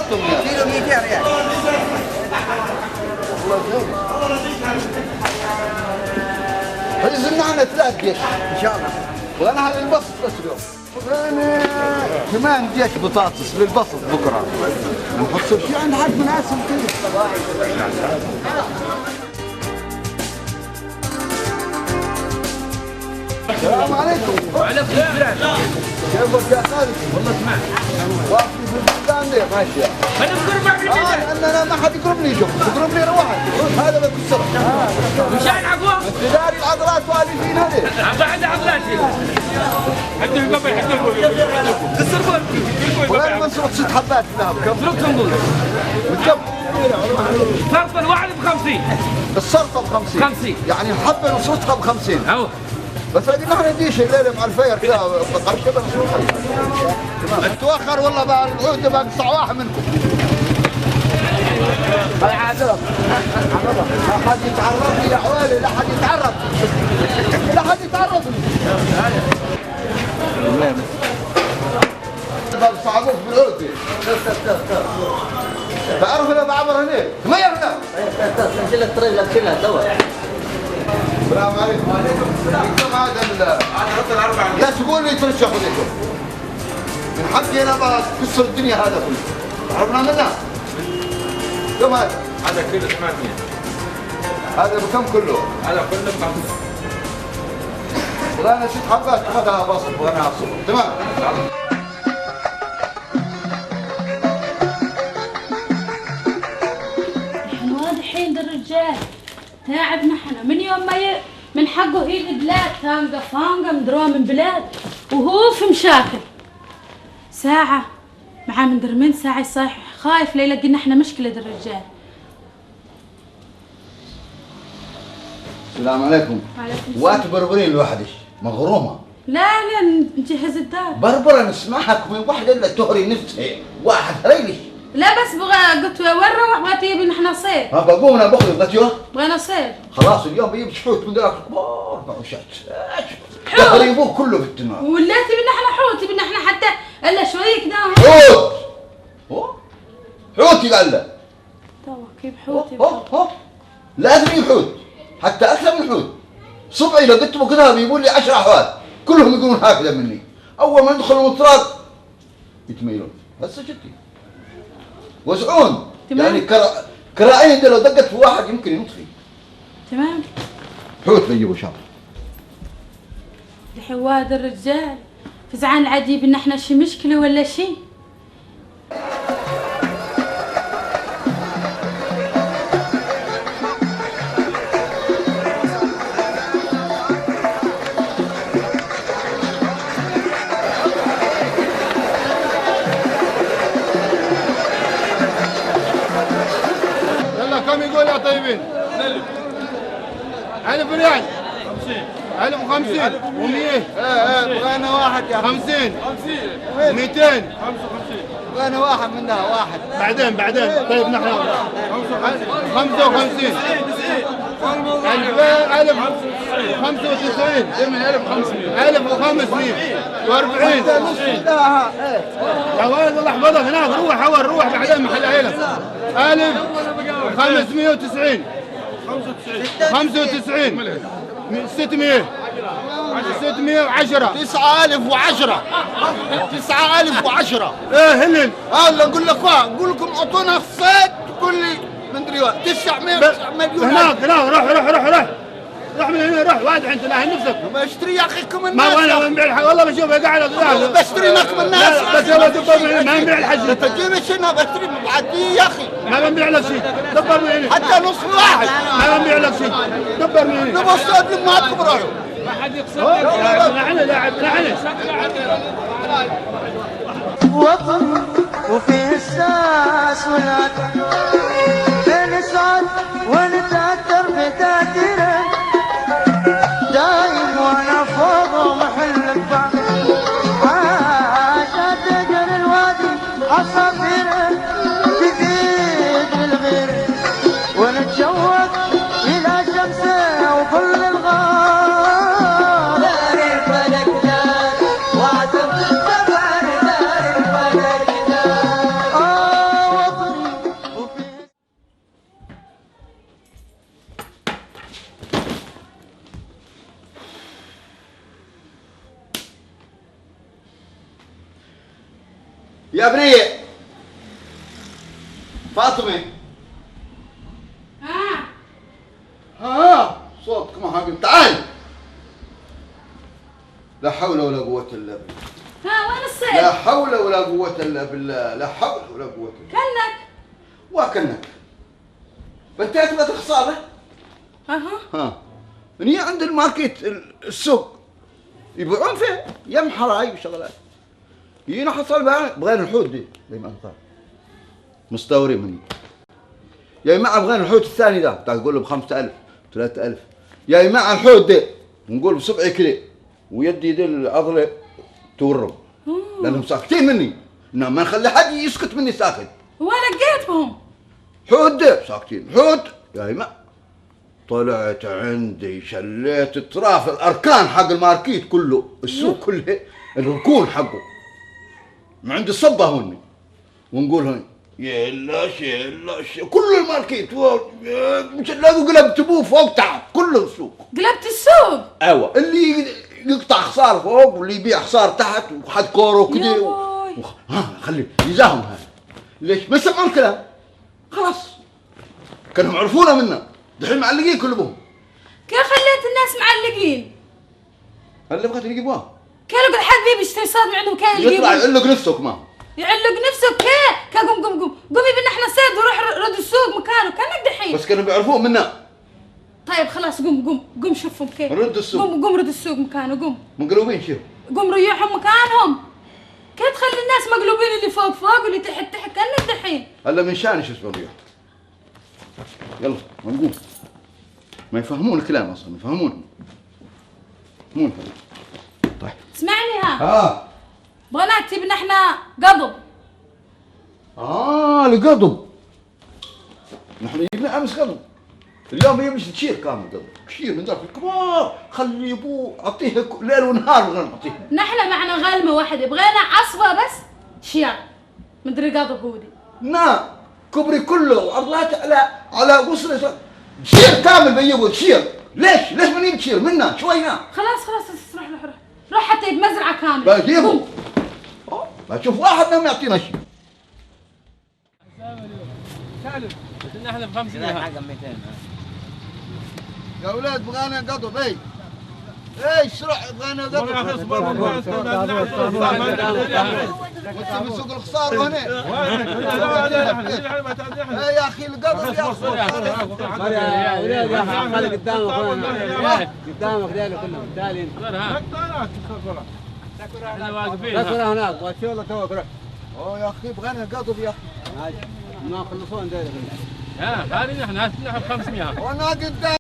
كيلو 200 ريال. فلزمنا عنا 3 جيش ان شاء الله. وانا هذا البسط بس اليوم. انا كمان جيش بطاطس للبسط بكره. نحط شيء عند حد مناسب كذا. السلام عليكم. وعليكم السلام. كيفك يا خالد؟ والله تمام. واقف في البلدان دي ماشية. انا بقرب معك لان انا ما حد يقربني يشوف، يقربني واحد. هذا بكسره. مشان عقوة؟ انت داري العضلات والفين هذه. بعد عضلاتي. حدوا القبل حدوا كسر بولتي. وين منصرف 6 حبات ذهب كم؟ اتركهم دول. وكم؟ فرق الواحد ب50. الصرفة ب50. 50. يعني حبة نصرتها ب50. اهو. بس لكن نحن نديش الليله مع الفير كذا قرشبه نصرفها. تمام. تتوخر والله بقى العود بقطع واحد منكم. هاي عادلك. لا حد يتعرض لي يا حوالي، لا حد يتعرض. لا حد يتعرض لي. صعبوك بالعود. تعرف انا بعبر هناك. ما يرنا. سجل الطريق لك كلها توا. السلام عليكم. وعليكم السلام. هذا رد الاربعه. لا تقول لي ترشحوا لكم. من حقي انا بكسر الدنيا هذا كله. عرفنا منها. كم هذا؟ هذا كيلو 800. هذا بكم كله؟ هذا كله ب5. والله انا 6 حبات اخذها بسط وانا اصبر. تمام. الرجال تعبنا احنا من يوم ما من حقه يجي بلاد ثانقه فانقه مدروه من بلاد وهو في مشاكل. ساعة مع مندر من ساعة صايح خايف لا يلاقي لنا احنا مشكلة الرجال. السلام عليكم. وعليكم السلام. وقت بربرين لوحدش مغرومة. لا لا نجهز الدار. بربرة نسمعك من واحدة الا تهري نفسها واحد هريلش. لا بس قلت وين روح بغيت يجيب لنا صيد. ها بقوم انا باخذ قلت بغينا صيد. خلاص اليوم بيجيب شحوت من ذاك الكبار معوشات. تقريبوك كله في التنار. ولا تبينا احنا حوت تبينا احنا حتى الا شوي كذا. حوت. حوت قال له. تو كيف حوت لازم يجيب حوت حتى اكثر من حوت. صبعي لو قلت له كذا بيقول لي 10 احوال كلهم يقولون هكذا مني. اول ما ندخل المطراد يتميلون بس جدي. وزعون يعني كراعين لو دقت في واحد يمكن يموت فيه. تمام. حوت بيجيبوا شر. الحواد الرجال فزعان العجيب ان احنا شي مشكله ولا شي. كم يقول يا طيبين؟ ألف ريال 50 1050 و100. بغينا واحد يا 50 200 بغينا واحد منها واحد. بعدين طيب نحن 55 1000 95 1500 و40. يا ولد الله يحفظك هناك روح بعدين محل عيلك. 1590 95 600 610 9010 9010. ايه هلل هلا اقول لك اقول لكم اعطونا الصيد تقول لي ما ادري 900 مليون. هناك روح من هنا روح وادع انت لا نفسك. بشتري يا اخي كم ما الناس. وانا بنبيع والله بشوفها قاعد بشتري لك من الناس. بس يلا دبر من هنا ما نبيع الحج. تجيب شنو بشتري بعدي يا اخي. ما بنبيع لك شيء دبر من هنا. حتى نص واحد ما بنبيع لك شيء دبر من هنا. نبغى الصيد ما تكبروا. ما حد يقصد. نحن لاعب وطن وفيه الساس والعدل بنسعد ونتأثر بتأثيره دايم وانا فوق محل البعض عاشت تجري الوادي عصافيره تزيد للغير ونتشوق الى شمسه وكل الغار دار الفلك دار وعتب السبع دار الفلك دار يا بنية فاطمة ها صوتك ما هاقم تعال. لا حول ولا قوة إلا بالله. وين الصيد؟ لا حول ولا قوة إلا بالله. لا حول ولا قوة إلا بالله. كنك وكنك بنتيت ثلاث خصابة. ها هني عند الماركت السوق يبيعون فيه يم حراي وشغلات. يجينا حصل بغير الحوت دي زي ما قال مستوري مني. يا جماعة بغير الحوت الثاني ذا تقول له ب5000 3000. يا جماعة الحوت ده نقول ب7 كيلو ويدي دي العضلة تورم لأنهم ساكتين مني. إنما ما نخلي حد يسكت مني ساكت. ولقيتهم حوت ده ساكتين. حوت يا جماعة طلعت عندي شليت اطراف الاركان حق الماركيت كله السوق كله الركون حقه ما عندي الصبه هوني ونقول هون يلاش كل الماركيت مش تلاقوا قلبت ابوه فوق تحت كل السوق. قلبت السوق؟ ايوه اللي يقطع خسار فوق واللي يبيع خسار تحت وحد كورو كذا ها خلي يزاهم هذا. ليش ما يسمعون الكلام؟ خلاص كانوا يعرفونا منا دحين معلقين كلهم. كيف خليت الناس معلقين؟ اللي بغيت يجيبوها كانوا قد حد بيبي يشتري صاد من عندهم كان يطلع يعلق نفسه كمان. يعلق نفسه كيف؟ قوم قومي بنا احنا صيد وروح رد السوق مكانه كانك دحين. بس كانوا بيعرفوه منا. طيب خلاص قوم شوفهم كيف. رد السوق. قوم رد السوق مكانه قوم. مقلوبين شوف. قوم ريحهم مكانهم. كيف تخلي الناس مقلوبين اللي فوق واللي تحت كانك دحين. هلا من شان شو اسمه ريح. يلا ونقوم. ما يفهمون الكلام اصلا ما يفهمون. مو طيب اسمعني ها. بغينا تجيبنا احنا قضب. القضب. نحن جبنا امس قضب. اليوم يمشي تشير كامل قضب. كثير من ذاك الكبار خلي ابوه اعطيه ليل ونهار بغينا نعطيه. نحن معنا غلمه واحده بغينا عصفه بس شير. مدري قضب هو دي. نعم كبري كله وعرضات على وصلة تشير كامل بيجيبوا تشير. ليش ما نجيب تشير منا شوينا. خلاص روح حتى مزرعه كامله. بجيبوا. بشوف واحد منهم يعطينا شيء. احنا ب 5 جنيه حق 200. يا اولاد بغانا قضب اي اسرع بغانا قضب. وانت من سوق الخسار وهنا. يا اخي القضب يا اخي. يا ولاد يا اخي خلي قدامك قدامك ذيلا كلهم تالين. احنا واقفين. لا تروح هناك وشو والله توك روح. يا اخي بغانا قضب يا اخي. ما خلصون ذيلا كلهم. هذه نحن ب 500. وانا قدام.